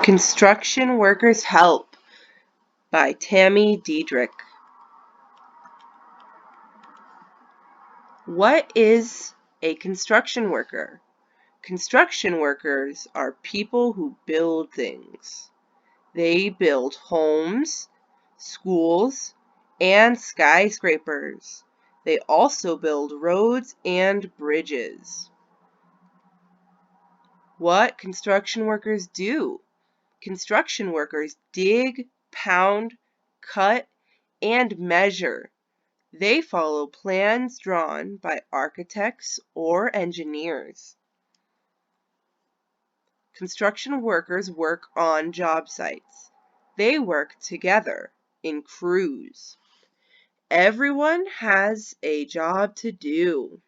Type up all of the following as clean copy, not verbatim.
Construction Workers Help by Tami, Deedrick. What is a construction worker? Construction workers are people who build things. They build homes, schools, and skyscrapers. They also build roads and bridges. What construction workers do? Construction workers dig, pound, cut, and measure. They follow plans drawn by architects or engineers. Construction workers work on job sites. They work together in crews. Everyone has a job to do.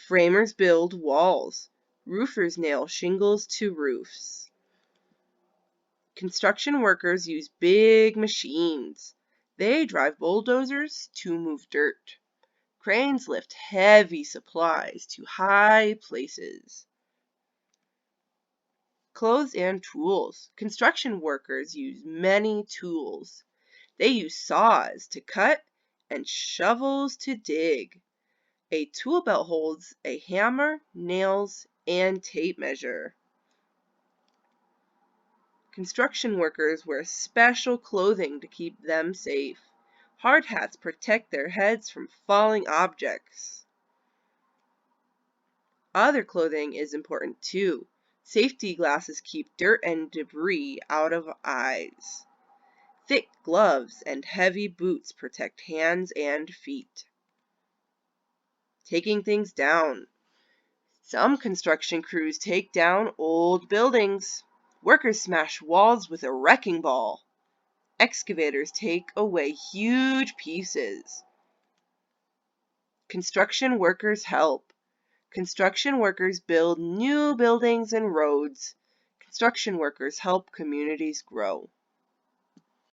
Framers build walls. Roofers nail shingles to roofs. Construction workers use big machines. They drive bulldozers to move dirt. Cranes lift heavy supplies to high places. Clothes and tools. Construction workers use many tools. They use saws to cut and shovels to dig. A tool belt holds a hammer, nails, and tape measure. Construction workers wear special clothing to keep them safe. Hard hats protect their heads from falling objects. Other clothing is important too. Safety glasses keep dirt and debris out of eyes. Thick gloves and heavy boots protect hands and feet. Taking things down. Some construction crews take down old buildings. Workers smash walls with a wrecking ball. Excavators take away huge pieces. Construction workers help. Construction workers build new buildings and roads. Construction workers help communities grow.